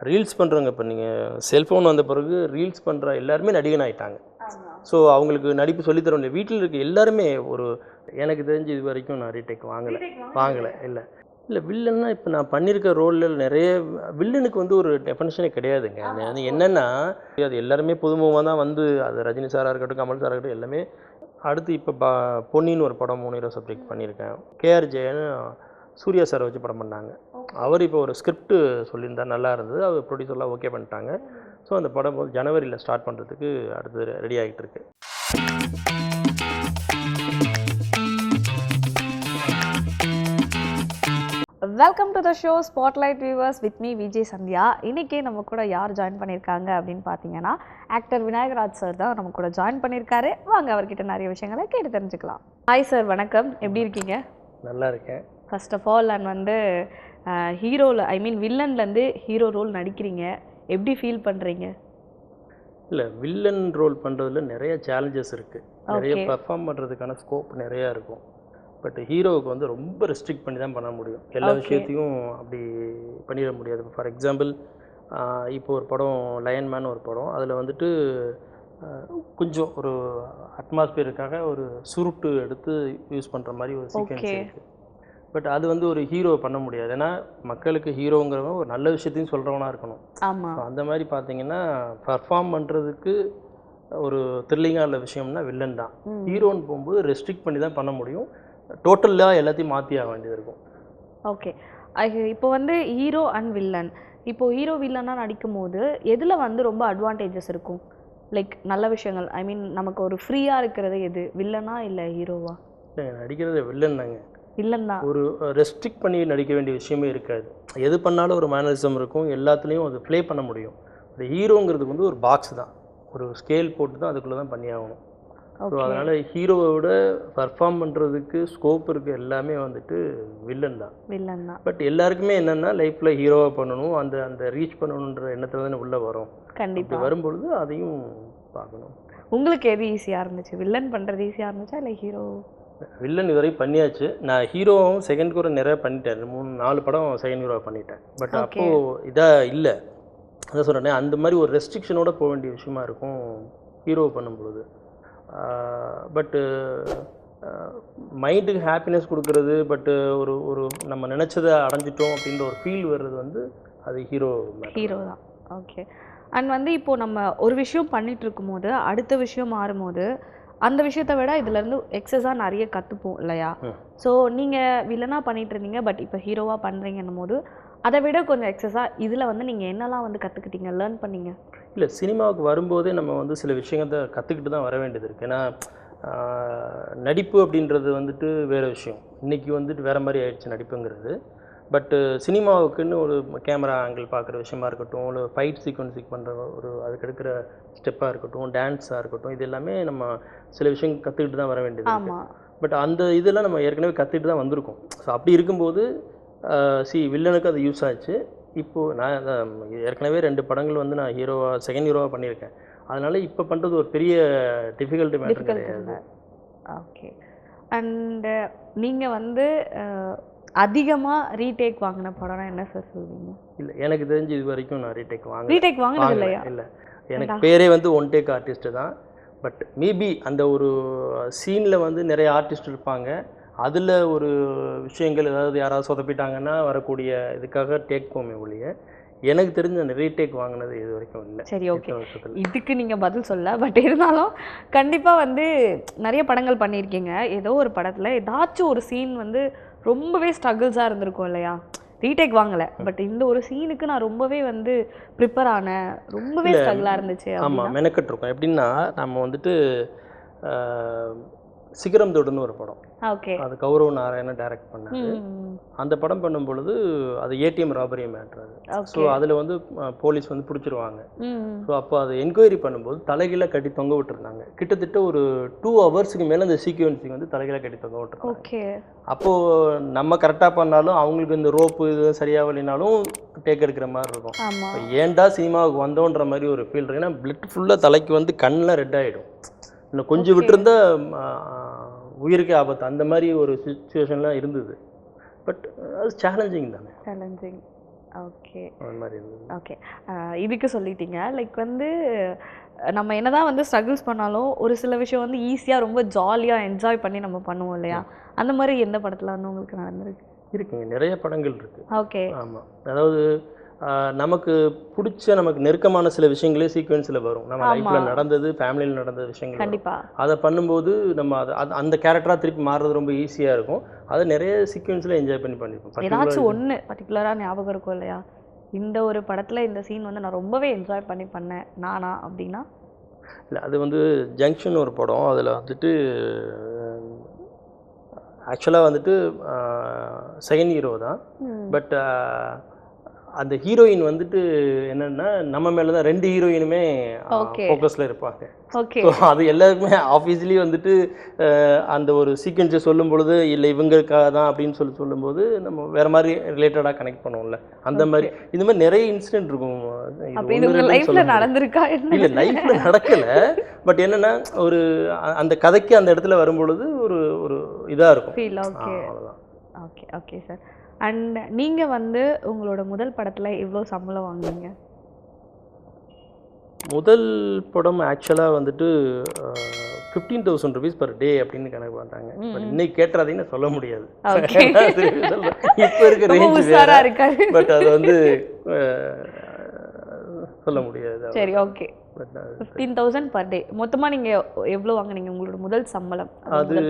Reels பண்ணுறவங்க இப்போ நீங்கள் செல்ஃபோன் வந்த பிறகு ரீல்ஸ் பண்ணுற எல்லாருமே நடிகன் ஆகிட்டாங்க. ஸோ அவங்களுக்கு நடிப்பு சொல்லித்தர வேண்டிய வீட்டில் இருக்க எல்லாருமே ஒரு எனக்கு தெரிஞ்சு இது வரைக்கும் நான் ரீடேக் வாங்கலை இல்லை இல்லை வில்லன்னா இப்போ நான் பண்ணியிருக்க ரோலில் நிறைய வில்லனுக்கு வந்து ஒரு டெஃபனிஷனே கிடையாதுங்க. அது என்னென்னா அது எல்லாருமே புதுமுகமாக தான் வந்து அது ரஜினி சாராக இருக்கட்டும் கமல் சாராக இருக்கட்டும் எல்லாமே. அடுத்து இப்போ பொன்னின்னு ஒரு படம் 3 ஹீரோ சப்ஜெக்ட் பண்ணியிருக்கேன். கேஆர் ஜெயன் சூர்யா சாரை வச்சு படம் பண்ணாங்க. அவர் இப்போ ஒரு ஸ்கிரிப்ட் சொல்லியிருந்தார், நல்லா இருந்தது. அவர் ப்ரொடியூசர்லாம் ஓகே பண்ணிட்டாங்க. ஸோ அந்த படம் ஜனவரியில் ஸ்டார்ட் பண்ணுறதுக்கு அடுத்து ரெடி ஆகிட்டு இருக்கு. Welcome to the show spotlight viewers with me Vijay Sandhya. இன்றைக்கி நம்ம கூட யார் ஜாயின் பண்ணியிருக்காங்க அப்படின்னு பார்த்தீங்கன்னா ஆக்டர் விநாயகராஜ் சார் தான் நம்ம கூட ஜாயின் பண்ணியிருக்காரு. வாங்க அவர்கிட்ட நிறைய விஷயங்களை கேட்டு தெரிஞ்சுக்கலாம். ஹாய் சார், வணக்கம். எப்படி இருக்கீங்க? நல்லா இருக்கேன். ஃபர்ஸ்ட் ஆஃப் ஆல் நான் வந்து ஹீரோவில் வில்லன்லேருந்து ஹீரோ ரோல் நடிக்கிறீங்க, எப்படி ஃபீல் பண்ணுறீங்க? இல்லை, வில்லன் ரோல் பண்ணுறதுல நிறைய சேலஞ்சஸ் இருக்குது. நிறைய பர்ஃபார்ம் பண்ணுறதுக்கான ஸ்கோப் நிறையா இருக்கும். பட் ஹீரோவுக்கு வந்து ரொம்ப ரெஸ்ட்ரிக்ட் பண்ணி தான் பண்ண முடியும். எல்லா விஷயத்தையும் அப்படி பண்ணிட முடியாது. ஃபார் எக்ஸாம்பிள் இப்போ ஒரு படம் லயன்மேன் ஒரு படம், அதில் வந்துட்டு கொஞ்சம் ஒரு அட்மாஸ்பியருக்காக ஒரு சுருட்டு எடுத்து யூஸ் பண்ணுற மாதிரி ஒரு சீக்வன்ஸ் இருக்குது. பட் அது வந்து ஒரு ஹீரோ பண்ண முடியாது. ஏன்னா மக்களுக்கு ஹீரோங்கிறவங்க ஒரு நல்ல விஷயத்தையும் சொல்கிறவனாக இருக்கணும். ஸோ அந்த மாதிரி பார்த்தீங்கன்னா பர்ஃபார்ம் பண்ணுறதுக்கு ஒரு த்ரில்லிங்காக உள்ள விஷயம்னா வில்லன் தான். ஹீரோன்னு போகும்போது ரெஸ்ட்ரிக்ட் பண்ணி தான் பண்ண முடியும். டோட்டலாக எல்லாத்தையும் மாற்றி ஆக வேண்டியது இருக்கும். ஓகே, இப்போ வந்து ஹீரோ அண்ட் வில்லன், இப்போது ஹீரோ வில்லனாக நடிக்கும் போது எதில் வந்து ரொம்ப அட்வான்டேஜஸ் இருக்கும்? லைக் நல்ல விஷயங்கள், நமக்கு ஒரு ஃப்ரீயாக இருக்கிறது எது, வில்லனா இல்லை ஹீரோவா? நடிக்கிறது வில்லன் தாங்க. வில்லன் தான். ஒரு ரெஸ்ட்ரிக்ட் பண்ணி நடிக்க வேண்டிய விஷயமே இருக்காது. எது பண்ணாலும் ஒரு மேனரிசம் இருக்கும், எல்லாத்துலேயும் அது ப்ளே பண்ண முடியும். இந்த ஹீரோங்கிறதுக்கு வந்து ஒரு பாக்ஸ் தான், ஒரு ஸ்கேல் போட்டு தான் அதுக்குள்ளே தான் பண்ணி ஆகணும். ஸோ அதனால் ஹீரோவை விட பர்ஃபார்ம் பண்ணுறதுக்கு ஸ்கோப் இருக்குது எல்லாமே வந்துட்டு வில்லன் தான். பட் எல்லாருக்குமே என்னென்னா லைஃப்பில் ஹீரோவாக பண்ணணும், அந்த ரீச் பண்ணணுன்ற எண்ணத்தில் தானே உள்ளே வரும். கண்டிப்பாக வரும்பொழுது அதையும் பார்க்கணும். உங்களுக்கு எது ஈஸியாக இருந்துச்சு? வில்லன் பண்ணுறது ஈஸியாக இருந்துச்சா இல்லை ஹீரோ? வில்லன் இதுவரையும் பண்ணியாச்சு. நான் ஹீரோவும் செகண்ட் ஹீரோ நிறையா பண்ணிட்டேன். 3-4 படம் செகண்ட் ஹீரோவாக பண்ணிட்டேன். பட் அப்போது இதாக இல்லை, அதான் சொல்கிறேனே, அந்த மாதிரி ஒரு ரெஸ்ட்ரிக்ஷனோட போக வேண்டிய விஷயமா இருக்கும் ஹீரோவை பண்ணும்பொழுது. பட்டு மைண்டுக்கு ஹாப்பினஸ் கொடுக்குறது, பட்டு ஒரு ஒரு நம்ம நினச்சதை அடைஞ்சிட்டோம் அப்படின்ற ஒரு ஃபீல் வர்றது வந்து அது ஹீரோ தான். ஓகே. அண்ட் வந்து இப்போது நம்ம ஒரு விஷயம் பண்ணிகிட்டு இருக்கும்போது அடுத்த விஷயம் மாறும்போது அந்த விஷயத்தை விட இதுலேருந்து எக்ஸஸாக நிறைய கற்றுப்போம் இல்லையா? ஸோ நீங்கள் வில்லனாக பண்ணிகிட்டு இருந்தீங்க, பட் இப்போ ஹீரோவாக பண்ணுறீங்கன்னும் போது அதை விட கொஞ்சம் எக்ஸஸாக இதில் வந்து நீங்கள் என்னெல்லாம் வந்து கற்றுக்கிட்டீங்க, லேர்ன் பண்ணீங்க? இல்லை, சினிமாவுக்கு வரும்போதே நம்ம வந்து சில விஷயத்தை கற்றுக்கிட்டு தான் வர வேண்டியது இருக்குது. ஏன்னா நடிப்பு அப்படின்றது வந்துட்டு வேறு விஷயம். இன்றைக்கி வந்துட்டு வேறு மாதிரி ஆயிடுச்சு நடிப்புங்கிறது. பட்டு சினிமாவுக்குன்னு ஒரு கேமரா ஆங்கிள் பார்க்குற விஷயமா இருக்கட்டும், ஒரு ஃபைட் சீக்வன்ஸுக்கு பண்ணுற ஒரு அதுக்கு எடுக்கிற ஸ்டெப்பாக இருக்கட்டும், டான்ஸாக இருக்கட்டும், இது எல்லாமே நம்ம சில விஷயம் கற்றுக்கிட்டு தான் வர வேண்டியது. பட் அந்த இதெல்லாம் நம்ம ஏற்கனவே கற்றுக்கிட்டு தான் வந்திருக்கோம். ஸோ அப்படி இருக்கும்போது வில்லனுக்கு அது யூஸ் ஆச்சு. இப்போது நான் ஏற்கனவே 2 படங்கள் வந்து நான் செகண்ட் ஹீரோவாக பண்ணியிருக்கேன். அதனால் இப்போ பண்ணுறது ஒரு பெரிய டிஃபிகல்ட்டி மேட்டர் கிடையாது. ஓகே. அண்டு நீங்கள் வந்து அதிகமாக ரீடேக் வாங்கின படம்னா என்ன சார் சொல்லுவீங்க? இல்லை, எனக்கு தெரிஞ்சு இது வரைக்கும் நான் ரீடேக் வாங்கினது இல்லையா? இல்லை, எனக்கு பேரே வந்து ஒன் டேக் ஆர்டிஸ்ட்டு தான். பட் மேபி அந்த ஒரு சீனில் வந்து நிறைய ஆர்டிஸ்ட் இருப்பாங்க, அதில் ஒரு விஷயங்கள் ஏதாவது யாராவது சொதப்பிட்டாங்கன்னா வரக்கூடிய இதுக்காக டேக் போமே ஒழிய எனக்கு தெரிஞ்ச அந்த ரீடேக் வாங்கினது இது வரைக்கும் இல்லை. சரி, ஓகே. இதுக்கு நீங்கள் பதில் சொல்ல, பட் இருந்தாலும் கண்டிப்பாக வந்து நிறைய படங்கள் பண்ணியிருக்கீங்க. ஏதோ ஒரு படத்தில் ஏதாச்சும் ஒரு சீன் வந்து ரொம்பவே ஸ்ட்ரகிள்ஸாக இருந்திருக்கும் இல்லையா? ரீடேக் வாங்கலை, பட் இந்த ஒரு சீனுக்கு நான் ரொம்பவே வந்து ப்ரிப்பேர் ஆனேன், ரொம்பவே ஸ்ட்ரகிளாக இருந்துச்சு. ஆமாம், மெனக்கட்டிருக்கோம். எப்படின்னா நம்ம வந்துட்டு சிகரம் தொடுன்னு ஒரு படம், அது கௌரவ் நாராயணன் டைரக்ட் பண்ணாரு. அந்த படம் பண்ணும் பொழுது அது ஏடிஎம் ராபரி மேட்ரு. ஸோ அதில் வந்து போலீஸ் வந்து பிடிச்சிருவாங்க. ஸோ அப்போ அதை என்கொயரி பண்ணும்போது தலைகீழ கட்டி தொங்க விட்டுருந்தாங்க. கிட்டத்தட்ட ஒரு 2 ஹவர்ஸுக்கு மேலே அந்த சீக்வன்ஸிங் வந்து தலைகீழ கட்டி தொங்க விட்டுருந்தாங்க. அப்போது நம்ம கரெக்டாக பண்ணாலும் அவங்களுக்கு இந்த ரோப்பு இது சரியாகலினாலும் டேக் எடுக்கிற மாதிரி இருக்கும். ஏன்டா சினிமாவுக்கு வந்தோன்ற மாதிரி ஒரு ஃபீல் இருக்கு. ஏன்னா பிளட் ஃபுல்லாக தலைக்கு வந்து கண்ணெலாம் ரெட் ஆகிடும். இன்னும் கொஞ்சம் விட்டுருந்தா உயிருக்கே ஆபத்து, அந்த மாதிரி ஒரு சுச்சுவேஷன்லாம் இருந்தது. பட் அது சேலஞ்சிங் தானே. ஓகே அந்த மாதிரி இருந்தது. ஓகே இதுக்கு சொல்லிட்டீங்க. லைக் வந்து நம்ம என்னதான் வந்து ஸ்ட்ரகிள்ஸ் பண்ணாலும் ஒரு சில விஷயம் வந்து ஈஸியாக ரொம்ப ஜாலியாக என்ஜாய் பண்ணி நம்ம பண்ணுவோம் இல்லையா? அந்த மாதிரி எந்த படத்தில் வந்து உங்களுக்கு நடந்திருக்கு? இருக்குங்க, நிறைய படங்கள் இருக்கு. ஓகே. ஆமாம், அதாவது நமக்கு பிடிச்ச நமக்கு நெருக்கமான சில விஷயங்களே சீக்வென்ஸில் வரும். நம்ம லைஃப்பில் நடந்தது, ஃபேமிலியில் நடந்த விஷயங்கள் கண்டிப்பா. அதை பண்ணும்போது நம்ம அந்த கேரக்டராக திருப்பி மாறுறது ரொம்ப ஈஸியாக இருக்கும். அதை நிறைய சீக்வென்ஸில் என்ஜாய் பண்ணியிருப்போம். ஏதாச்சும் ஒன்று பர்டிகுலராக ஞாபகம் இருக்கும் இல்லையா? இந்த ஒரு படத்தில் இந்த சீன் வந்து நான் ரொம்பவே என்ஜாய் பண்ணேன் நானா அப்படின்னா? இல்லை, அது வந்து ஜங்ஷன் ஒரு படம். அதில் வந்துட்டு ஆக்சுவலாக வந்துட்டு செகண்ட் ஹீரோ தான். பட் அந்த ஹீரோயின் வந்துட்டு என்னென்னா நம்ம மேலே தான் 2 ஹீரோயினுமே ஃபோக்கஸில் இருப்பாங்க. ஓகே. ஸோ அது எல்லாருக்குமே ஆஃபீஸ்லி வந்துட்டு அந்த ஒரு சீக்வென்ஸை சொல்லும் பொழுது இல்லை இவங்களுக்காக தான் அப்படின்னு சொல்லும்போது நம்ம வேறு மாதிரி ரிலேட்டடாக கனெக்ட் பண்ணுவோம்ல. அந்த மாதிரி இந்த மாதிரி நிறைய இன்சிடென்ட் இருக்கும். லைஃப்பில் நடந்திருக்கா? இல்லை, லைஃப்பில் நடக்கலை. பட் என்னென்னா ஒரு அந்த கதைக்கு அந்த இடத்துல வரும்பொழுது ஒரு ஒரு இதாக இருக்கும். அவ்வளோதான். Okay okay sir. அண்ட் நீங்கள் வந்து உங்களோட முதல் படத்தில் எவ்வளோ சம்பளம் வாங்குவீங்க? முதல் படம் ஆக்சுவலாக வந்துட்டு 15,000 rupees per day அப்படின்னு கணக்கு பண்ணுறாங்க. பட் இன்னைக்கு கேட்டுறாதீங்கன்னு சொல்ல முடியாது. இப்போ இருக்க ரேஞ்ச், பட் அது வந்து சொல்ல முடியாது. சரி, ஓகே. 15,000 per day. மொத்தமாக நீங்கள் எவ்வளோ வாங்குனீங்க உங்களோட முதல் சம்பளம்? அது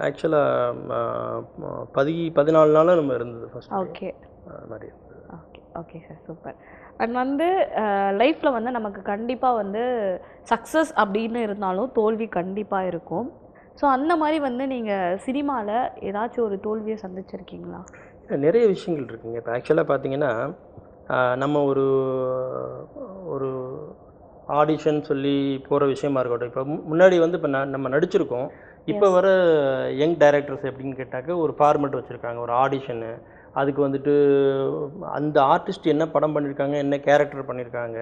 ஆக்சுவலாக 14 நாளாக நம்ம இருந்தது first. Okay. Okay okay sir, super. And வந்து லைஃப்பில் வந்து நமக்கு கண்டிப்பாக வந்து சக்ஸஸ் அப்படின்னு இருந்தாலும் தோல்வி கண்டிப்பாக இருக்கும். ஸோ அந்த மாதிரி வந்து நீங்கள் சினிமாவில் ஏதாச்சும் ஒரு தோல்வியை சந்திச்சிருக்கீங்களா? நிறைய விஷயங்கள் இருக்குங்க. இப்போ ஆக்சுவலாக பார்த்தீங்கன்னா நம்ம ஒரு ஒரு ஆடிஷன் சொல்லி போகிற விஷயமா இருக்கட்டும். இப்போ முன்னாடி வந்து இப்போ நம்ம நடிச்சிருக்கோம். இப்போ வர யங் டைரக்டர்ஸ் எப்படின்னு கேட்டாக்க ஒரு ஃபார்மெட் வச்சுருக்காங்க, ஒரு ஆடிஷனு. அதுக்கு வந்துட்டு அந்த ஆர்டிஸ்ட் என்ன படம் பண்ணியிருக்காங்க, என்ன கேரக்டர் பண்ணியிருக்காங்க,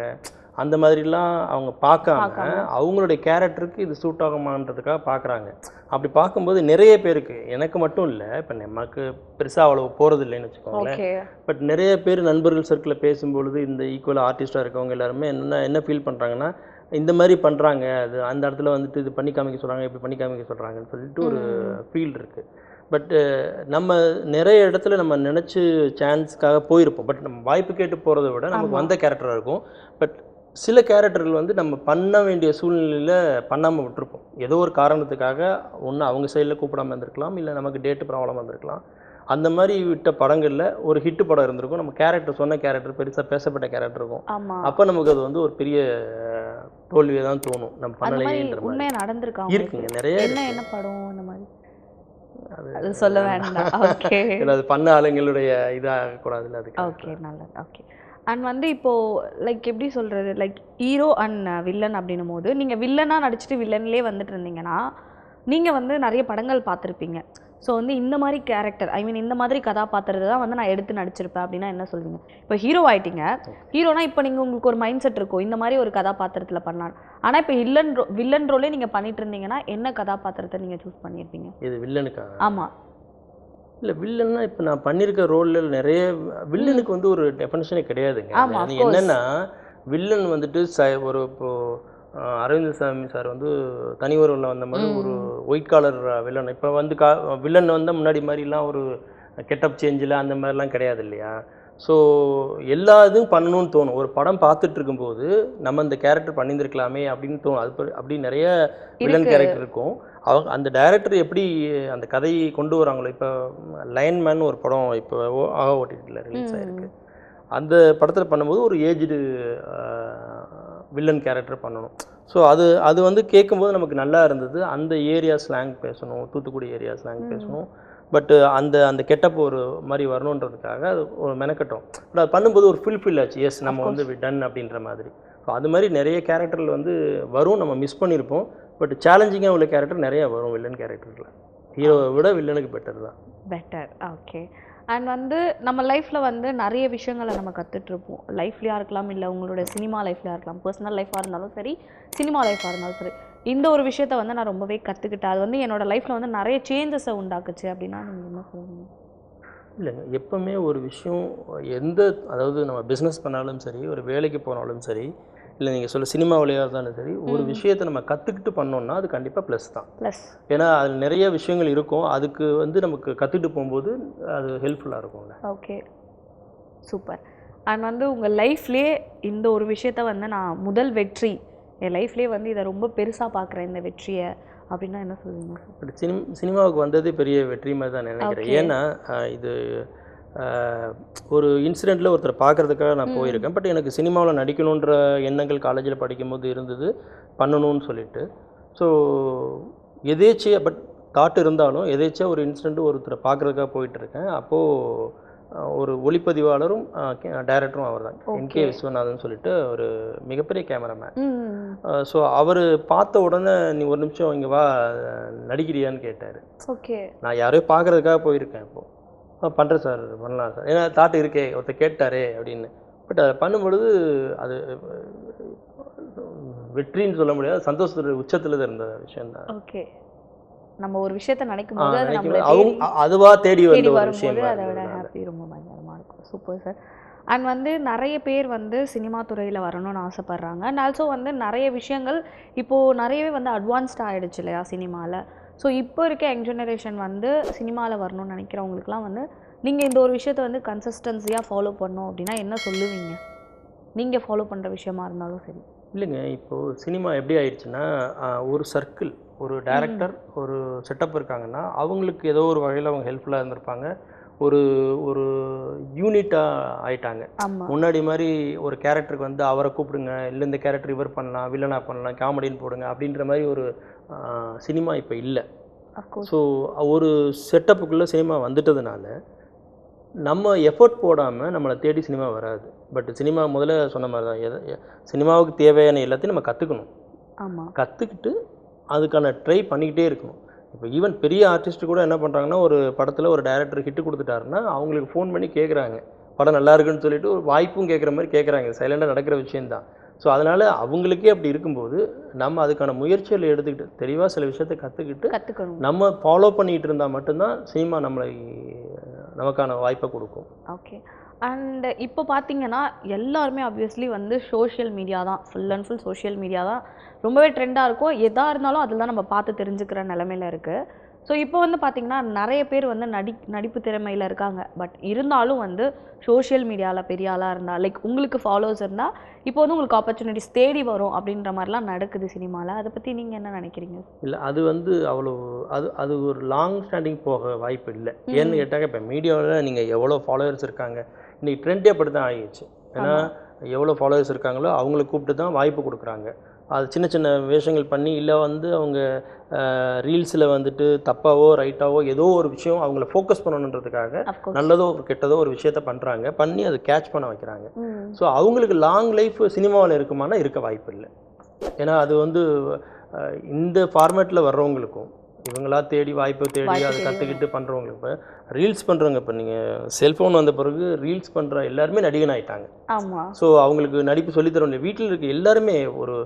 அந்த மாதிரிலாம் அவங்க பார்க்காம அவங்களுடைய கேரக்டருக்கு இது சூட் ஆகுமான்றதுக்காக பார்க்குறாங்க. அப்படி பார்க்கும்போது நிறைய பேருக்கு, எனக்கு மட்டும் இல்லை, இப்போ நமக்கு பெருசாக அவ்வளோ போகிறது இல்லைன்னு வச்சுக்கோங்களேன். பட் நிறைய பேர் நண்பர்கள் சர்க்கிளில் பேசும்பொழுது இந்த ஈக்குவல் ஆர்டிஸ்ட்டாக இருக்கவங்க எல்லாருமே என்ன ஃபீல் பண்ணுறாங்கன்னா, இந்த மாதிரி பண்ணுறாங்க, அது அந்த இடத்துல வந்துட்டு இது பண்ணி காமிக்க சொல்கிறாங்க, இப்படி பண்ணி காமிக்க சொல்கிறாங்கன்னு சொல்லிட்டு ஒரு ஃபீல் இருக்குது. பட் நம்ம நிறைய இடத்துல நம்ம நினச்சி சான்ஸ்க்காக போயிருப்போம். பட் நம்ம வாய்ப்பு கேட்டு போகிறத விட நமக்கு வந்த கேரக்டராக இருக்கும். பட் சில கேரக்டர்கள் வந்து நம்ம பண்ண வேண்டிய சூழ்நிலையில் பண்ணாமல் விட்டுருப்போம். ஏதோ ஒரு காரணத்துக்காக ஒன்று அவங்க சைடில் கூப்பிடாமல் இருந்திருக்கலாம், இல்லை நமக்கு டேட்டு ப்ராப்ளம் வந்திருக்கலாம். அந்த மாதிரி விட்ட படங்களில் ஒரு ஹிட்டு படம் இருந்திருக்கும். நம்ம கேரக்டர் சொன்ன கேரக்டர் பெருசாக பேசப்பட்ட கேரக்டர் இருக்கும். அப்போ நமக்கு அது வந்து ஒரு பெரிய தோல்வியை தான் தோணும். நம்ம பண்ணலையேன்ற உண்மையாக நடந்திருக்காங்க. இருக்குங்க நிறைய. என்ன படம் அந்த மாதிரி அது சொல்ல வேண்டாம். ஓகே. அது பண்ண ஆளுங்களுடைய இதாகக்கூடாதுல்ல, அதுக்கு. ஓகே, நல்லது. ஓகே. அண்ட் வந்து இப்போது லைக் எப்படி சொல்கிறது, லைக் ஹீரோ அண்ட் வில்லன் அப்படின்னும் போது நீங்கள் வில்லனாக நடிச்சுட்டு வில்லன்லேயே வந்துட்டு இருந்தீங்கன்னா நீங்கள் வந்து நிறைய படங்கள் பார்த்துருப்பீங்க. ஸோ வந்து இந்த மாதிரி கேரக்டர், ஐ மீன் இந்த மாதிரி கதாபாத்திரத்தை தான் வந்து நான் எடுத்து நடிச்சிருப்பேன் அப்படின்னா என்ன சொல்வீங்க? இப்போ ஹீரோ ஆகிட்டீங்க. ஹீரோனா இப்போ நீங்கள் உங்களுக்கு ஒரு மைண்ட் செட் இருக்கும், இந்த மாதிரி ஒரு கதாபாத்திரத்தில் பண்ணலாம். ஆனால் இப்போ வில்லன் ரோலே நீங்கள் பண்ணிட்டு இருந்தீங்கன்னா என்ன கதாபாத்திரத்தை நீங்கள் சூஸ் பண்ணியிருப்பீங்க? இது வில்லனுக்கா? ஆமாம். இல்லை, வில்லன்னா இப்போ நான் பண்ணியிருக்க ரோலில் நிறைய வில்லனுக்கு வந்து ஒரு டெஃபினிஷனே கிடையாதுங்க. என்னென்னா வில்லன் வந்துட்டு ஒரு இப்போது அரவிந்த் சாமி சார் வந்து தனி ஒருவனில் வந்த மாதிரி ஒரு ஒயிட் காலர் வில்லன். இப்போ வந்து வில்லன் வந்தால் முன்னாடி மாதிரிலாம் ஒரு கெட்டப் சேஞ்சில் அந்த மாதிரிலாம் கிடையாது இல்லையா? ஸோ எல்லா இதுவும் பண்ணணும்னு தோணும். ஒரு படம் பார்த்துட்டு இருக்கும்போது நம்ம இந்த கேரக்டர் பண்ணியிருந்துருக்கலாமே அப்படின்னு தோணும். அப்படி நிறைய வில்லன் கேரக்டர் இருக்கும். அவங்க அந்த டைரக்டர் எப்படி அந்த கதையை கொண்டு வராங்களோ. இப்போ லைன்மேன் ஒரு படம் இப்போ ஓடிடியில் ரிலீஸ் ஆகிருக்கு. அந்த படத்தில் பண்ணும்போது ஒரு ஏஜ்டு வில்லன் கேரக்டர் பண்ணணும். ஸோ அது வந்து கேட்கும்போது நமக்கு நல்லா இருந்தது. அந்த ஏரியா ஸ்லாங் பேசணும், தூத்துக்குடி ஏரியா ஸ்லாங் பேசணும். பட் அந்த கெட்டப் ஒரு மாதிரி வரணுன்றதுக்காக அது ஒரு மெனக்கட்டும். பட் அது பண்ணும்போது ஒரு ஃபுல்ஃபில் ஆச்சு. எஸ், நம்ம வந்து டன் அப்படின்ற மாதிரி. ஸோ அது மாதிரி நிறைய கேரக்டரில் வந்து வரும், நம்ம மிஸ் பண்ணியிருப்போம். பட் சேலஞ்சிங்காக உள்ள கேரக்டர் நிறையா வரும் வில்லன் கேரக்டரில். ஹீரோவை விட வில்லனுக்கு பெட்டர் தான். பெட்டர். ஓகே. அண்ட் வந்து நம்ம லைஃப்பில் வந்து நிறைய விஷயங்களை நம்ம கற்றுட்ருப்போம். லைஃப்லையாக இருக்கலாம், இல்லை உங்களோட சினிமா லைஃப்லையாக இருக்கலாம், பர்சனல் லைஃபாக இருந்தாலும் சரி, சினிமா லைஃபாக இருந்தாலும் சரி. இந்த ஒரு விஷயத்த வந்து நான் ரொம்பவே கற்றுக்கிட்டேன். அது வந்து என்னோடய லைஃப்பில் வந்து நிறைய சேஞ்சஸை உண்டாக்குச்சு அப்படின்னா நீங்கள் என்ன சொல்லுவீங்க? இல்லைங்க, எப்பவுமே ஒரு விஷயம் எந்த அதாவது நம்ம பிஸ்னஸ் பண்ணாலும் சரி, ஒரு வேலைக்கு போனாலும் சரி, இல்லை நீங்கள் சொல்ல சினிமா வழியாக இருந்தாலும் சரி, ஒரு விஷயத்தை நம்ம கற்றுக்கிட்டு பண்ணோம்னா அது கண்டிப்பாக ப்ளஸ் தான். ப்ளஸ். ஏன்னா அதில் நிறைய விஷயங்கள் இருக்கும், அதுக்கு வந்து நமக்கு கற்றுக்கிட்டு போகும்போது அது ஹெல்ப்ஃபுல்லாக இருக்கும்ல. Okay, super. அண்ட் வந்து உங்கள் லைஃப்லேயே இந்த ஒரு விஷயத்த வந்து நான் முதல் வெற்றி, என் லைஃப்லேயே வந்து இதை ரொம்ப பெருசாக பார்க்குறேன் இந்த வெற்றியை அப்படின்னா என்ன சொல்லுவீங்க? பட் சினிமாவுக்கு வந்ததே பெரிய வெற்றி மாதிரி தான் நினைக்கிறேன். ஏன்னா இது ஒரு இன்சிடெண்ட்டில் ஒருத்தரை பார்க்குறதுக்காக நான் போயிருக்கேன். பட் எனக்கு சினிமாவில் நடிக்கணுன்ற எண்ணங்கள் காலேஜில் படிக்கும்போது இருந்தது, பண்ணணும்னு சொல்லிட்டு. ஸோ எதேச்சியாக பட் தாட் இருந்தாலும் எதேச்சியாக ஒரு இன்சிடெண்ட்டு ஒருத்தரை பார்க்குறதுக்காக போயிட்டுருக்கேன். அப்போது ஒரு ஒளிப்பதிவாளரும் டைரக்டரும் அவர் தான், என்கே விஸ்வநாதன் சொல்லிட்டு ஒரு மிகப்பெரிய கேமராமேன். ஸோ அவர் பார்த்த உடனே நீ ஒரு நிமிஷம் இங்கே வா நடிக்கிறியான்னு கேட்டார். ஓகே. நான் யாரையோ பார்க்குறதுக்காக போயிருக்கேன். இப்போது பண்ணுறேன் சார், பண்ணலாம் சார், ஏன்னா தாட் இருக்கே ஒருத்தர் கேட்டாரே அப்படின்னு. பட் அதை பண்ணும்பொழுது அது வெற்றின்னு சொல்ல முடியாது, சந்தோஷத்துல உச்சத்தில் இருந்த விஷயம்தான். ஓகே. நம்ம ஒரு விஷயத்த நினைக்கும் போது அது நம்மளை அவங்க அதுவா தேடி வந்த ஒரு விஷயம், அதை விட ஹாப்பி ரொம்ப பயங்கரமாக இருக்கும். Super sir. அண்ட் வந்து நிறைய பேர் வந்து சினிமா துறையில் வரணும்னு ஆசைப்பட்றாங்க. அண்ட் ஆல்சோ வந்து நிறைய விஷயங்கள் இப்போது நிறையவே வந்து அட்வான்ஸ்டாக ஆகிடுச்சு இல்லையா சினிமாவில். ஸோ இப்போ இருக்க யங் ஜெனரேஷன் வந்து சினிமாவில் வரணும்னு நினைக்கிறவங்களுக்குலாம் வந்து நீங்கள் இந்த ஒரு விஷயத்த வந்து கன்சிஸ்டன்சியாக ஃபாலோ பண்ணோம் அப்படின்னா என்ன சொல்லுவீங்க? நீங்கள் ஃபாலோ பண்ணுற விஷயமா இருந்தாலும் சரி. இல்லைங்க, இப்போது சினிமா எப்படி ஆயிடுச்சுன்னா ஒரு சர்க்கிள், ஒரு டைரக்டர், ஒரு செட்டப் இருக்காங்கன்னா அவங்களுக்கு ஏதோ ஒரு வகையில் அவங்க ஹெல்ப்ஃபுல்லாக இருந்திருப்பாங்க. ஒரு ஒரு யூனிட்டாக ஆயிட்டாங்க. முன்னாடி மாதிரி ஒரு கேரக்டருக்கு வந்து அவரை கூப்பிடுங்க, இல்லை இந்த கேரக்டர் இவர் பண்ணலாம், வில்லனாக பண்ணலாம், காமெடின்னு போடுங்க அப்படின்ற மாதிரி ஒரு சினிமா இப்போ இல்லை. ஸோ ஒரு செட்டப்புக்குள்ளே சினிமா வந்துட்டதுனால நம்ம எஃபர்ட் போடாமல் நம்மளை தேடி சினிமா வராது. பட் சினிமா முதல்ல சொன்ன மாதிரி தான், சினிமாவுக்கு தேவையான எல்லாத்தையும் நம்ம கற்றுக்கணும். ஆமாம், கற்றுக்கிட்டு அதுக்கான ட்ரை பண்ணிக்கிட்டே இருக்கணும். இப்போ ஈவன் பெரிய ஆர்டிஸ்ட்டு கூட என்ன பண்ணுறாங்கன்னா, ஒரு படத்தில் ஒரு டைரக்டர் ஹிட்டு கொடுத்துட்டாருன்னா அவங்களுக்கு ஃபோன் பண்ணி கேட்குறாங்க, படம் நல்லா இருக்குன்னு சொல்லிட்டு ஒரு வாய்ப்பும் கேட்குற மாதிரி கேட்குறாங்க. சைலண்டாக நடக்கிற விஷயந்தான். ஸோ அதனால் அவங்களுக்கே அப்படி இருக்கும்போது நம்ம அதுக்கான முயற்சிகளை எடுத்துக்கிட்டு தெளிவாக சில விஷயத்தை கற்றுக்கணும். நம்ம ஃபாலோ பண்ணிகிட்டு இருந்தால் மட்டும்தான் சினிமா நமக்கான வாய்ப்பை கொடுக்கும். ஓகே. அண்ட் இப்போ பார்த்தீங்கன்னா எல்லாருமே ஆப்வியஸ்லி வந்து சோஷியல் மீடியா தான், full and full social media தான் ரொம்பவே ட்ரெண்டாக இருக்கும். எதாக இருந்தாலும் அதில் தான் நம்ம பார்த்து தெரிஞ்சுக்கிற நிலமையில இருக்குது. ஸோ இப்போ வந்து பார்த்திங்கன்னா நிறைய பேர் வந்து நடிப்பு திறமையில் இருக்காங்க. பட் இருந்தாலும் வந்து சோஷியல் மீடியாவில் பெரிய ஆளாக இருந்தால், லைக் உங்களுக்கு ஃபாலோவர்ஸ் இருந்தால் இப்போ வந்து உங்களுக்கு ஆப்பர்ச்சுனிட்டிஸ் தேடி வரும் அப்படின்ற மாதிரிலாம் நடக்குது சினிமாவில். அதை பற்றி நீங்கள் என்ன நினைக்கிறீங்க? இல்லை, அது வந்து அவ்வளோ அது ஒரு லாங் ஸ்டாண்டிங் போக வாய்ப்பு இல்லை. ஏன்னு கேட்டாங்க, இப்போ மீடியாவில் நீங்கள் எவ்வளோ ஃபாலோவர்ஸ் இருக்காங்க, இன்றைக்கி ட்ரெண்டே அப்படி தான் ஆகிடுச்சு. ஏன்னா எவ்வளோ ஃபாலோவர்ஸ் இருக்காங்களோ அவங்கள கூப்பிட்டு தான் வாய்ப்பு கொடுக்குறாங்க. அது சின்ன சின்ன வேஷங்கள் பண்ணி, இல்லை வந்து அவங்க ரீல்ஸில் வந்துட்டு தப்பாவோ ரைட்டாவோ ஏதோ ஒரு விஷயம் அவங்கள ஃபோக்கஸ் பண்ணணுன்றதுக்காக நல்லதோ கெட்டதோ ஒரு விஷயத்த பண்ணுறாங்க, பண்ணி அதை கேட்ச் பண்ண வைக்கிறாங்க. ஸோ அவங்களுக்கு லாங் லைஃப் சினிமாவில் இருக்குமானா இருக்க வாய்ப்பு இல்லை. ஏன்னா அது வந்து இந்த ஃபார்மேட்டில் வர்றவங்களுக்கும் இவங்களா தேடி வாய்ப்பை தேடி அதை கற்றுக்கிட்டு பண்ணுறவங்களுக்கு, இப்போ ரீல்ஸ் பண்ணுறவங்க, இப்போ நீங்கள் செல்ஃபோன் வந்த பிறகு ரீல்ஸ் பண்ணுற எல்லாருமே நடிகன் ஆகிட்டாங்க. ஸோ அவங்களுக்கு நடிப்பு சொல்லித்தரவங்க வீட்டில் இருக்க எல்லாருமே ஒரு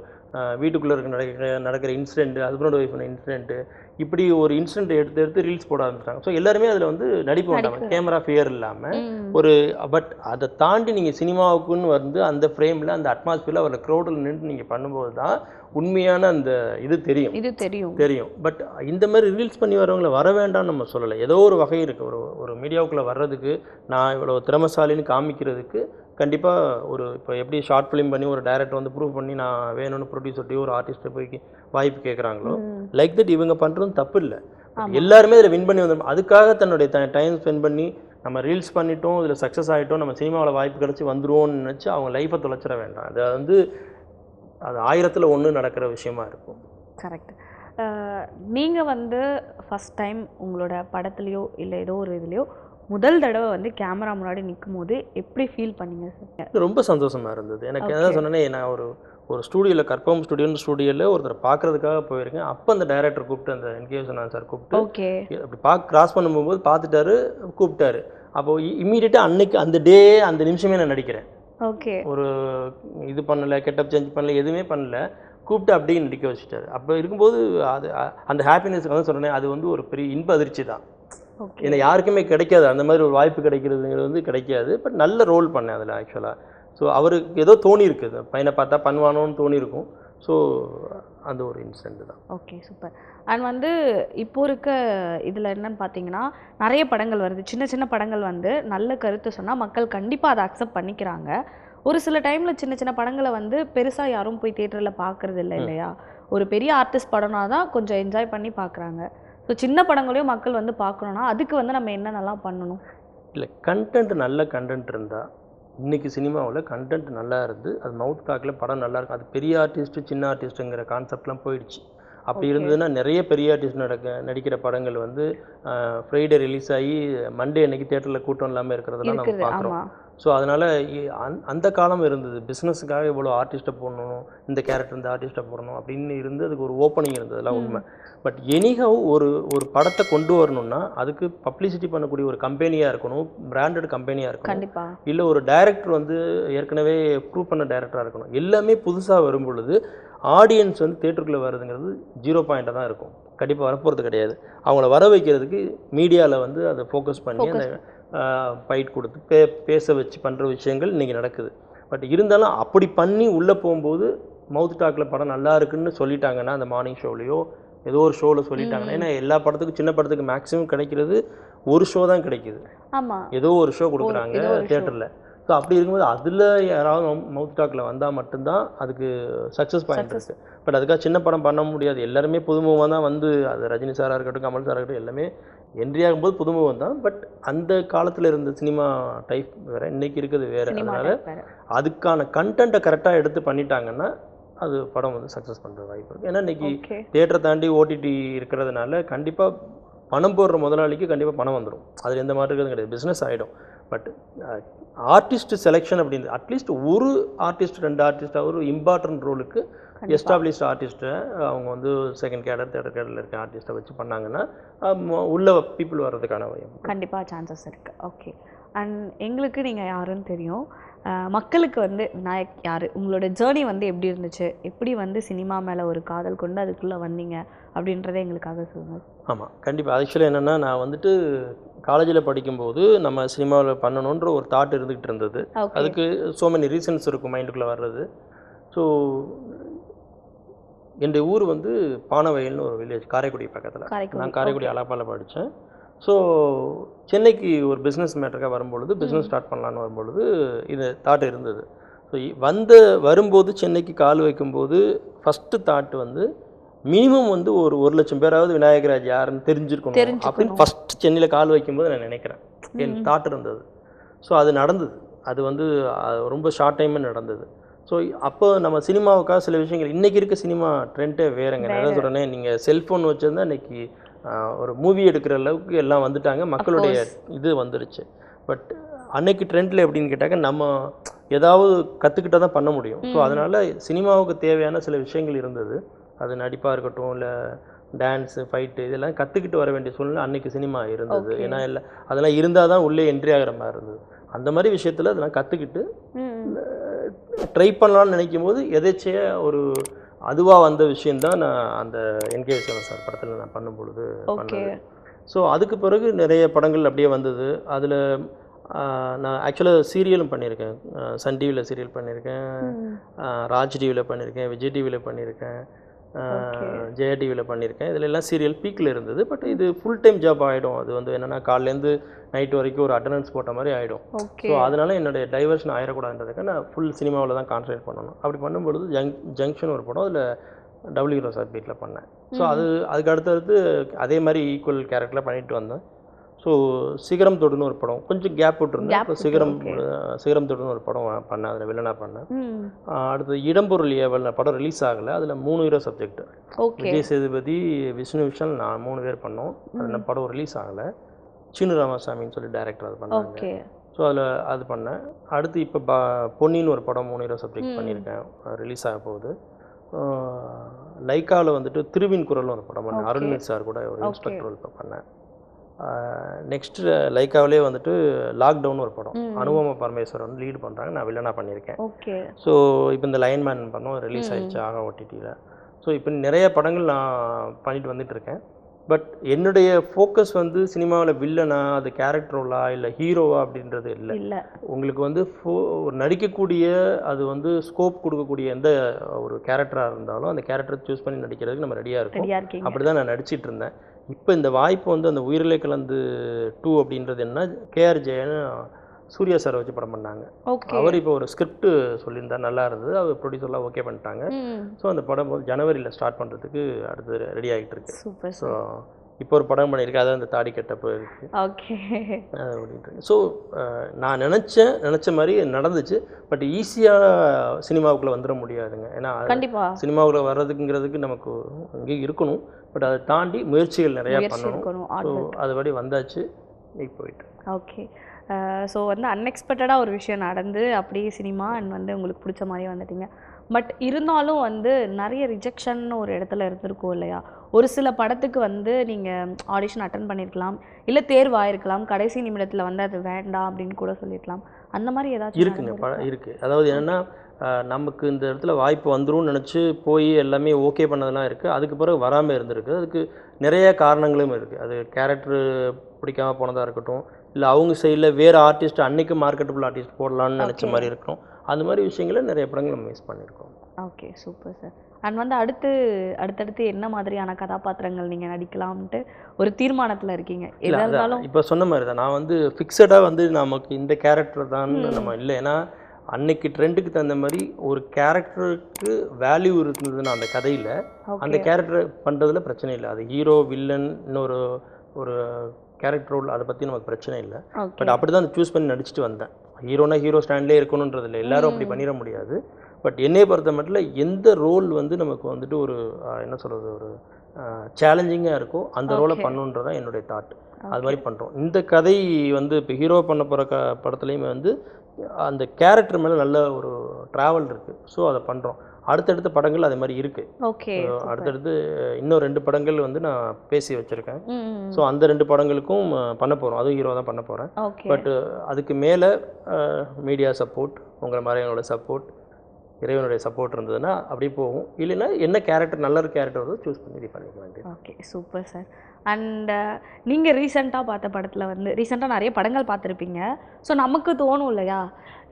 வீட்டுக்குள்ளே இருக்க நடக்கிற இன்சிடென்ட்டு, ஹஸ்பண்ட் ஒய்ஃப் இன்சிடென்ட்டு, இப்படி ஒரு இன்சிடென்ட் எடுத்து ரீல்ஸ் போட ஆரம்பிச்சிட்டாங்க. ஸோ எல்லாருமே அதில் வந்து நடிப்பு வேண்டாம், கேமரா ஃபியர் இல்லாமல் ஒரு. பட் அதை தாண்டி நீங்கள் சினிமாவுக்குன்னு வந்து அந்த ஃப்ரேமில் அந்த அட்மாஸ்பியரில் அவரை க்ரௌடில் நின்று நீங்கள் பண்ணும்போது தான் உண்மையான அந்த இது தெரியும். பட் இந்த மாதிரி ரீல்ஸ் பண்ணி வரவங்களை வர வேண்டாம்னு நம்ம சொல்லலை. ஏதோ ஒரு வகை இருக்குது, ஒரு மீடியாவுக்குள்ளே வர்றதுக்கு, நான் இவ்வளோ திறமைசாலின்னு காமிக்கிறதுக்கு கண்டிப்பாக ஒரு. இப்போ எப்படி ஷார்ட் ஃபிலிம் பண்ணி ஒரு டைரக்டர் வந்து ப்ரூவ் பண்ணி நான் வேணும்னு ப்ரொடியூசர்ட்டையோ ஒரு ஆர்டிஸ்ட்டை போய் வாய்ப்பு கேட்குறாங்களோ, லைக் தட் இவங்க பண்ணுறதும் தப்பு இல்லை. எல்லாருமே அதில் வின் பண்ணி வந்துடும். அதுக்காக தன்னுடைய டைம் ஸ்பெண்ட் பண்ணி நம்ம ரீல்ஸ் பண்ணிட்டோம், இதில் சக்ஸஸ் ஆகிட்டோம், நம்ம சினிமாவில் வாய்ப்பு கிடச்சி வந்துடுவோம்னு நினச்சி அவங்க லைஃப்பை தொலைச்சிட வேண்டாம். அது வந்து அது 1000ல் 1 நடக்கிற விஷயமா இருக்கும். கரெக்ட். நீங்கள் வந்து ஃபஸ்ட் டைம் உங்களோட படத்துலையோ இல்லை ஏதோ ஒரு இதுலையோ முதல் தடவை வந்து கேமரா முன்னாடி நிற்கும் போது எப்படி ஃபீல் பண்ணீங்க சார்? ரொம்ப சந்தோஷமாக இருந்தது. எனக்கு எதாவது சொன்னேன்னே, நான் ஒரு ஸ்டூடியோவில், கற்பகம் ஸ்டூடியோவில் ஒருத்தர் பார்க்குறதுக்காக போயிருக்கேன். அப்போ அந்த டைரக்டர் கூப்பிட்டு, அந்த என்கே விஸ்வநாதன் சார் கூப்பிட்டு அப்படி கிராஸ் பண்ணும்போது பார்த்துட்டாரு, கூப்பிட்டாரு. அப்போது இம்மீடியட்டாக அன்னைக்கு அந்த அந்த நிமிஷமே நான் நடிக்கிறேன். ஓகே. ஒரு இது பண்ணலை, கெட்டப் சேஞ்ச் பண்ணல, எதுவுமே பண்ணல, கூப்பிட்டு அப்படியே நடிக்க வச்சுட்டாரு. அப்போ இருக்கும்போது அது அந்த ஹாப்பினஸ்க்கு வந்து சொன்னேன், அது வந்து ஒரு பெரிய இன்ப அதிர்ச்சி தான். ஓகே ஏன்னா யாருக்குமே கிடைக்காது அந்த மாதிரி ஒரு வாய்ப்பு கிடைக்கிறதுங்கிறது வந்து கிடைக்காது. பட் நல்ல ரோல் பண்ணேன் அதில் ஆக்சுவலாக. ஸோ அவருக்கு ஏதோ தோணி இருக்குது, பையனை பார்த்தா பண்ணுவானோன்னு தோணியிருக்கும். ஸோ அந்த ஒரு இன்சிடென்ட் தான். Okay super. அண்ட் வந்து இப்போ இருக்க இதில் என்னன்னு பார்த்தீங்கன்னா நிறைய படங்கள் வருது, சின்ன சின்ன படங்கள் வந்து நல்ல கருத்து சொன்னால் மக்கள் கண்டிப்பாக அதை அக்செப்ட் பண்ணிக்கிறாங்க. ஒரு சில டைமில் சின்ன சின்ன படங்களை வந்து பெருசாக யாரும் போய் தியேட்டரில் பார்க்குறது இல்லை இல்லையா? ஒரு பெரிய ஆர்டிஸ்ட் படம்னா தான் கொஞ்சம் என்ஜாய் பண்ணி பார்க்குறாங்க. ஸோ சின்ன படங்களையும் மக்கள் வந்து பார்க்கணுன்னா அதுக்கு வந்து நம்ம என்னென்னலாம் பண்ணணும்? இல்லை, கண்டென்ட் நல்ல கண்டென்ட் இருந்தால், இன்றைக்கி சினிமாவில் கண்டென்ட் நல்லா இருந்து அது மவுத் டாக்கில் படம் நல்லா இருக்கும். அது பெரிய ஆர்டிஸ்ட்டு சின்ன ஆர்டிஸ்ட்டுங்கிற கான்செப்ட்லாம் போயிடுச்சு. அப்படி இருந்ததுன்னா நிறைய பெரிய ஆர்டிஸ்ட் நடிக்கிற படங்கள் வந்து ஃப்ரைடே ரிலீஸ் ஆகி மண்டே அன்னைக்கு தியேட்டரில் கூட்டம் இல்லாமல் இருக்கிறதெல்லாம் நம்ம இருக்குது பார்க்குறோம். ஆமாம். ஸோ அதனால் அந்த காலம் இருந்தது, பிஸ்னஸுக்காக இவ்வளோ ஆர்டிஸ்ட்டை போடணும், இந்த கேரக்டர் இந்த ஆர்டிஸ்ட்டை போடணும் அப்படின்னு இருந்து அதுக்கு ஒரு ஓப்பனிங் இருந்ததுலாம் உண்மை. பட் எனிஹவ் ஒரு படத்தை கொண்டு வரணும்னா அதுக்கு பப்ளிசிட்டி பண்ணக்கூடிய ஒரு கம்பெனியாக இருக்கணும், பிராண்டட் கம்பெனியாக இருக்கணும், கண்டிப்பாக. இல்லை ஒரு டைரக்டர் வந்து ஏற்கனவே ப்ரூவ் பண்ண டைரக்டராக இருக்கணும். எல்லாமே புதுசாக வரும் பொழுது ஆடியன்ஸ் வந்து தியேட்டருக்குள்ளே வருதுங்கிறது 0 பாயிண்ட்டாக தான் இருக்கும், கண்டிப்பாக வரப்போகிறது கிடையாது. அவங்கள வர வைக்கிறதுக்கு மீடியாவில் வந்து அதை ஃபோக்கஸ் பண்ணி அந்த ஃபைட் கொடுத்து பேச வச்சு பண்ணுற விஷயங்கள் இன்றைக்கி நடக்குது. பட் இருந்தாலும் அப்படி பண்ணி உள்ளே போகும்போது மவுத் டாக்கில் படம் நல்லா இருக்குன்னு சொல்லிட்டாங்கன்னா அந்த மார்னிங் ஷோலையோ ஏதோ ஒரு ஷோவில் சொல்லிட்டாங்கன்னா, ஏன்னா எல்லா படத்துக்கும் சின்ன படத்துக்கு மேக்ஸிமம் கிடைக்கிறது ஒரு ஷோ தான் கிடைக்குது. ஆமாம், ஏதோ ஒரு ஷோ கொடுக்குறாங்க தியேட்டரில். ஸோ அப்படி இருக்கும்போது அதில் யாராவது மவுத் டாக்கில் வந்தால் மட்டும்தான் அதுக்கு சக்ஸஸ் பாயிண்ட் இருக்குது. பட் அதுக்காக சின்ன படம் பண்ண முடியாது. எல்லாருமே புதுமுகமாக தான் வந்து, அது ரஜினி சாராக இருக்கட்டும் கமல் சாராக இருக்கட்டும் எல்லாமே என்ட்ரி ஆகும்போது புதுமுகம் தான். பட் அந்த காலத்தில் இருந்த சினிமா டைப் வேறு, இன்றைக்கி இருக்குது வேறு. அதனால் அதுக்கான கண்டென்ட்டை கரெக்டாக எடுத்து பண்ணிட்டாங்கன்னா அது படம் வந்து சக்ஸஸ் பண்ணுற வாய்ப்பு இருக்குது. ஏன்னா இன்றைக்கி தியேட்டரை தாண்டி ஓடிடி இருக்கிறதுனால கண்டிப்பாக பணம் போடுற முதலாளிக்கு கண்டிப்பாக பணம் வந்துடும், அதில் எந்த மாற்றம் கிடையாது, பிஸ்னஸ் ஆகிடும். பட் ஆர்டிஸ்ட் செலெக்ஷன் அப்படின்னு அட்லீஸ்ட் ஒரு ஆர்டிஸ்ட் 2 ஆர்டிஸ்டாக ஒரு இம்பார்ட்டன்ட் ரோலுக்கு எஸ்டாப்ளிஷ்ட் ஆர்டிஸ்ட்டை அவங்க வந்து செகண்ட் கேடர் தேர்ட் கேடரில் இருக்க ஆர்டிஸ்ட்டை வச்சு பண்ணாங்கன்னா உள்ள பீப்புள் வர்றதுக்கான வாய்ப்பு கண்டிப்பாக சான்சஸ் இருக்குது. ஓகே. அண்ட் எங்களுக்கு நீங்கள் யாருன்னு தெரியும், மக்களுக்கு வந்து விநாயக் யார், உங்களோட ஜேர்னி வந்து எப்படி இருந்துச்சு, எப்படி வந்து சினிமா மேலே ஒரு காதல் கொண்டு அதுக்குள்ளே வந்தீங்க அப்படின்றத எங்களுக்காக சொல்லுங்கள். ஆமாம், கண்டிப்பாக. ஆக்சுவலாக என்னென்னா, நான் வந்துட்டு காலேஜில் படிக்கும்போது நம்ம சினிமாவில் பண்ணணுன்ற ஒரு தாட் இருந்துக்கிட்டு இருந்தது. அதுக்கு ஸோ மெனி ரீசன்ஸ் இருக்கும் மைண்டுக்குள்ளே வர்றது. ஸோ என்னுடைய ஊர் வந்து பானவயல்னு ஒரு வில்லேஜ், காரைக்குடி பக்கத்தில். நான் காரைக்குடி அலாப்பாவில் படித்தேன். ஸோ சென்னைக்கு ஒரு பிஸ்னஸ் மேட்டருக்காக வரும்பொழுது, பிஸ்னஸ் ஸ்டார்ட் பண்ணலான்னு வரும்பொழுது இது தாட் இருந்தது. ஸோ வரும்போது சென்னைக்கு கால் வைக்கும்போது ஃபஸ்ட்டு தாட் வந்து மினிமம் வந்து ஒரு 1,00,000 பேராவது விநாயகராஜ் யாருன்னு தெரிஞ்சிருக்கணும் அப்படின்னு ஃபஸ்ட்டு சென்னையில் கால் வைக்கும்போது நான் நினைக்கிறேன், என் தாட் இருந்தது. ஸோ அது நடந்தது. அது வந்து ரொம்ப ஷார்ட் டைமே நடந்தது. ஸோ அப்போ நம்ம சினிமாவுக்காக சில விஷயங்கள், இன்றைக்கி இருக்க சினிமா ட்ரெண்டே வேறுங்க. நான் என்ன சொல்கிறேன்னே, நீங்கள் செல்ஃபோன் வச்சுருந்தா இன்றைக்கி ஒரு மூவி எடுக்கிற அளவுக்கு எல்லாம் வந்துட்டாங்க, மக்களுடைய இது வந்துருச்சு. பட் அன்னைக்கு ட்ரெண்டில் எப்படின்னு கேட்டாக்க நம்ம ஏதாவது கற்றுக்கிட்டால் தான் பண்ண முடியும். ஸோ அதனால் சினிமாவுக்கு தேவையான சில விஷயங்கள் இருந்தது. அது நடிப்பாக இருக்கட்டும், இல்லை டான்ஸு ஃபைட்டு இதெல்லாம் கற்றுக்கிட்டு வர வேண்டிய சூழ்நிலை அன்றைக்கி சினிமா இருந்தது. ஏன்னா இல்லை அதெல்லாம் இருந்தால் தான் உள்ளே என்ட்ரி ஆகிற மாதிரி இருந்தது. அந்த மாதிரி விஷயத்தில் அதெல்லாம் கற்றுக்கிட்டு ட்ரை பண்ணலான்னு நினைக்கும் போது எதேச்சையாக ஒரு அதுவாக வந்த விஷயந்தான் நான் அந்த என்கேவி சார் படத்தில் நான் பண்ணும் பொழுது பண்ணது. ஸோ அதுக்கு பிறகு நிறைய படங்கள் அப்படியே வந்தது. அதில் நான் ஆக்சுவலாக சீரியலும் பண்ணியிருக்கேன். சன் டிவியில் சீரியல் பண்ணியிருக்கேன், ராஜ் டிவியில் பண்ணியிருக்கேன், விஜய் டிவியில் பண்ணியிருக்கேன், ஜெயா டிவியில் பண்ணியிருக்கேன். இதில் எல்லாம் சீரியல் பீக்கில் இருந்தது. பட் இது ஃபுல் டைம் ஜாப் ஆகிடும். அது வந்து என்னென்னா காலையிலேருந்து நைட் வரைக்கும் ஒரு அட்டண்டன்ஸ் போட்ட மாதிரி ஆகிடும். ஸோ அதனால் என்னுடைய டைவர்ஷன் ஆயிடக்கூடாதுன்றதுக்கு நான் ஃபுல் சினிமாவில் தான் கான்சன்ட்ரேட் பண்ணணும். அப்படி பண்ணும்பொழுது ஜங்ஷன் ஒரு படம், அதில் டபிள்யூ ரோசார் பீட்டில் பண்ணேன். ஸோ அதுக்கு அடுத்தடுத்து அதே மாதிரி ஈக்குவல் கேரக்டரில் பண்ணிட்டு வந்தேன். ஸோ சிகரம் தொடுன்னு ஒரு படம் கொஞ்சம் கேப் விட்டுருந்தேன். இப்போ சிகரம் தொடுன்னு ஒரு படம் பண்ணேன், அதில் வில்லனாக பண்ணேன். அடுத்தது இடம்பொருள் ஏவல் படம் ரிலீஸ் ஆகலை, அதில் 3 ஹீரோ சப்ஜெக்ட், விஜய் சேதுபதி, விஷ்ணு விஷால், நான் 3 பேர் பண்ணோம். அதில் படம் ரிலீஸ் ஆகலை. சீனு ராமசாமின்னு சொல்லி டைரக்டர் அது பண்ணாங்க. ஸோ அதில் அது பண்ணேன். அடுத்து இப்போ பொன்னின்னு ஒரு படம் 3 ஹீரோ சப்ஜெக்ட் பண்ணியிருக்கேன், ரிலீஸ் ஆக போகுது. லைக்காவில் வந்துட்டு திருவின் குரல்னு ஒரு படம் பண்ணேன், அருண்மித் சார் கூட ஒரு இன்ஸ்பெக்டர் இப்போ பண்ணேன். நெக்ஸ்ட்டு லைக்காவிலே வந்துட்டு லாக்டவுன் ஒரு படம், அனுபவ பரமேஸ்வரன் லீடு பண்ணுறாங்க, நான் வில்லனாக பண்ணியிருக்கேன். ஸோ இப்போ இந்த லைன்மேன் பண்ணோம், ரிலீஸ் ஆகிடுச்சு ஆகா ஓடிடியில். ஸோ இப்போ நிறைய படங்கள் நான் பண்ணிட்டு வந்துட்டுருக்கேன். பட் என்னுடைய ஃபோக்கஸ் வந்து சினிமாவில் வில்லனா, அது கேரக்டர் ரோலா, இல்லை ஹீரோவா அப்படின்றது இல்லை. இல்லை உங்களுக்கு வந்து நடிக்கக்கூடிய அது வந்து ஸ்கோப் கொடுக்கக்கூடிய எந்த ஒரு கேரக்டராக இருந்தாலும் அந்த கேரக்டரை சூஸ் பண்ணி நடிக்கிறதுக்கு நம்ம ரெடியாக இருக்கோம். ரெடியாக இருக்கீங்க. அப்படி தான் நான் நடிச்சிட்டு இருந்தேன். இப்போ இந்த வாய்ப்பு வந்து அந்த உயிரிலை கலந்து 2 அப்படின்றது என்ன, கேஆர் ஜெயன் சூர்யா சார் வச்சு படம் பண்ணாங்க. ஓகே. அவர் இப்போ ஒரு ஸ்கிரிப்ட் சொல்லியிருந்தார், நல்லா இருந்தது. அவர் ப்ரொடியூசர்லாம் ஓகே பண்ணிட்டாங்க. ஸோ அந்த படம் ஜனவரியில் ஸ்டார்ட் பண்ணுறதுக்கு அடுத்து ரெடி ஆகிட்டு இருக்கு. சூப்பர். ஸோ இப்போ ஒரு படம் பண்ணியிருக்கேன், அதான் இந்த தாடி கட்டப்பு இருக்குது. ஓகே. அப்படின்ட்டு ஸோ நான் நினச்ச மாதிரி நடந்துச்சு. பட் ஈஸியாக சினிமாவுக்குள்ளே வந்துட முடியாதுங்க. ஏன்னா கண்டிப்பாக சினிமாவுக்குள்ளே வர்றதுங்கிறதுக்கு நமக்கு அங்கே இருக்கணும். பட் அதை தாண்டி முயற்சிகள் நிறையா பண்ணணும். ஸோ அதுபடி வந்தாச்சு, இன்னைக்கு போயிட்டு. ஓகே. ஸோ வந்து அன்எக்ஸ்பெக்டடாக ஒரு விஷயம் நடந்து அப்படியே சினிமா அண்ட் வந்து உங்களுக்கு பிடிச்ச மாதிரி வந்துட்டீங்க. பட் இருந்தாலும் வந்து நிறைய ரிஜெக்ஷன் ஒரு இடத்துல இருந்திருக்கும் இல்லையா? ஒரு சில படத்துக்கு வந்து நீங்கள் ஆடிஷன் அட்டன் பண்ணியிருக்கலாம், இல்லை தேர்வாயிருக்கலாம், கடைசி நிமிடத்தில் வந்து அது வேண்டாம் அப்படின்னு கூட சொல்லியிருக்கலாம். அந்த மாதிரி ஏதாச்சும் இருக்குங்க, இருக்குது. அதாவது என்னென்னா, நமக்கு இந்த இடத்துல வாய்ப்பு வந்துரும்னு நினச்சி போய் எல்லாமே ஓகே பண்ணதெல்லாம் இருக்குது. அதுக்கு பிறகு வராமல் இருந்திருக்கு. அதுக்கு நிறைய காரணங்களும் இருக்குது. அது கேரக்டர் பிடிக்காமல் போனதாக இருக்கட்டும், இல்லை அவங்க சைடில் வேறு ஆர்டிஸ்ட் அன்றைக்கி மார்க்கெட்டபுள் ஆர்டிஸ்ட் போடலான்னு நினச்ச மாதிரி இருக்கும். அந்த மாதிரி விஷயங்களை நிறைய படங்கள் நம்ம மிஸ் பண்ணியிருக்கோம். Okay, super sir. அண்ட் வந்து அடுத்தடுத்து என்ன மாதிரியான கதாபாத்திரங்கள் நீங்கள் நடிக்கலாம்ட்டு ஒரு தீர்மானத்தில் இருக்கீங்க? எதாக இருந்தாலும் இப்போ சொன்ன மாதிரி தான், நான் வந்து ஃபிக்ஸடாக வந்து நமக்கு இந்த கேரக்டர் தான் நம்ம இல்லை. ஏன்னா அன்னைக்கு ட்ரெண்டுக்கு தகுந்த மாதிரி ஒரு கேரக்டருக்கு வேல்யூ இருந்ததுன்னா அந்த கதையில் அந்த கேரக்டர் பண்ணுறதுல பிரச்சனை இல்லை. அது ஹீரோ, வில்லன், இன்னொரு ஒரு கேரக்டர் ரோல், அதை பற்றி நமக்கு பிரச்சனை இல்லை. பட் அப்படி தான் சூஸ் பண்ணி நடிச்சுட்டு வந்தேன். ஹீரோனா ஹீரோ ஸ்டாண்ட்லேயே இருக்கணுன்றது இல்லை, எல்லோரும் அப்படி பண்ணிட முடியாது. பட் என்னையை பொறுத்த மட்டும் எந்த ரோல் வந்து நமக்கு வந்துட்டு ஒரு என்ன சொல்கிறது, ஒரு சேலஞ்சிங்காக இருக்கோ அந்த ரோலை பண்ணுன்றதான் என்னுடைய தாட். அது மாதிரி பண்ணுறோம். இந்த கதை வந்து இப்போ ஹீரோ பண்ண போகிற படத்துலையுமே வந்து அந்த கேரக்டர் மேலே நல்ல ஒரு ட்ராவல் இருக்குது. ஸோ அதை பண்ணுறோம். அடுத்தடுத்த படங்கள் அதே மாதிரி இருக்குது. ஓகே. அடுத்தடுத்து இன்னும் 2 படங்கள் வந்து நான் பேசி வச்சுருக்கேன். ஸோ அந்த 2 படங்களுக்கும் பண்ண போகிறோம். அதுவும் ஹீரோ தான் பண்ண போகிறேன். பட் அதுக்கு மேலே மீடியா சப்போர்ட், உங்களை மாதிரியோட சப்போர்ட், இறைவனுடைய சப்போர்ட் இருந்ததுன்னா அப்படியே போகும். இல்லைன்னா என்ன கேரக்டர் நல்ல ஒரு கேரக்டர் வந்து சூஸ் பண்ணி இது பண்ணிக்க வேண்டியது. Okay, super sir. அண்ட் நீங்கள் ரீசெண்டாக பார்த்த படத்தில் வந்து ரீசெண்டாக நிறைய படங்கள் பார்த்துருப்பீங்க. ஸோ நமக்கு தோணும் இல்லையா,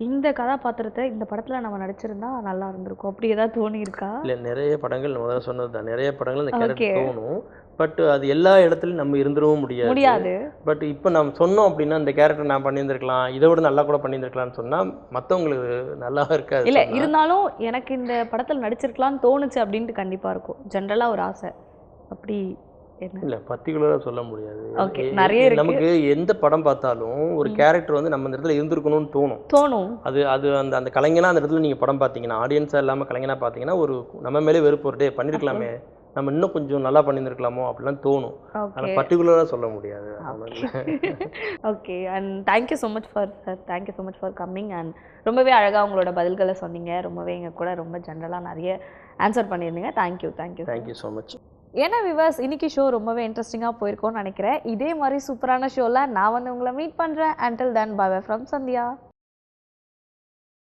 இந்த கதாபாத்திரத்தை இந்த படத்தில் நம்ம நடிச்சிருந்தா நல்லா இருந்திருக்கும், அப்படி ஏதாவது தோணி இருக்கா? இல்லை, நிறைய படங்கள் நம்ம தான் சொன்னது தான், நிறைய படங்கள் இந்த கேரக்டர் தோணும். பட் அது எல்லா இடத்துலையும் நம்ம இருந்துடவும் முடியாது. பட் இப்போ நம்ம சொன்னோம் அப்படின்னா இந்த கேரக்டர் நான் பண்ணியிருந்திருக்கலாம், இதை விட நல்லா கூட பண்ணியிருந்திருக்கலாம்னு சொன்னால் மற்றவங்களுக்கு நல்லா இருக்காது. இல்லை, இருந்தாலும் எனக்கு இந்த படத்தில் நடிச்சிருக்கலாம்னு தோணுச்சு அப்படின்ட்டு கண்டிப்பாக இருக்கும். ஜென்ரலாக ஒரு ஆசை அப்படி இல்லை, பர்டிகுலராக சொல்ல முடியாது. நிறைய நமக்கு எந்த படம் பார்த்தாலும் ஒரு கேரக்டர் வந்து நம்ம இந்த இடத்துல இருந்திருக்கணும்னு தோணும். அது அந்த அந்த கலைஞனா அந்த இடத்துல நீங்கள் படம் பார்த்தீங்கன்னா, ஆடியன்ஸாக இல்லாமல் கலைஞனா பார்த்தீங்கன்னா ஒரு நம்ம மேலே வெறுப்பு ஒரு டே பண்ணியிருக்கலாமே, நம்ம இன்னும் கொஞ்சம் நல்லா பண்ணியிருக்கலாமோ அப்படிலாம் தோணும். ஆனால் பர்டிகுலராக சொல்ல முடியாது. Okay. And thank you so much for sir, thank you so much for coming. And ரொம்பவே அழகாக உங்களோட பதில்களை சொன்னீங்க. ரொம்பவே எங்கள் கூட ரொம்ப ஜென்ரலாக நிறைய ஆன்சர் பண்ணியிருந்தீங்க. Thank you so much. ஏன்னா விவர்ஸ், இன்னைக்கு ஷோ ரொம்பவே இன்ட்ரெஸ்டிங்காக போயிருக்கோன்னு நினைக்கிறேன். இதே மாதிரி சூப்பரான ஷோவில் நான் வந்து உங்களை மீட் பண்ணுறேன். Until then bye bye from Sandhya.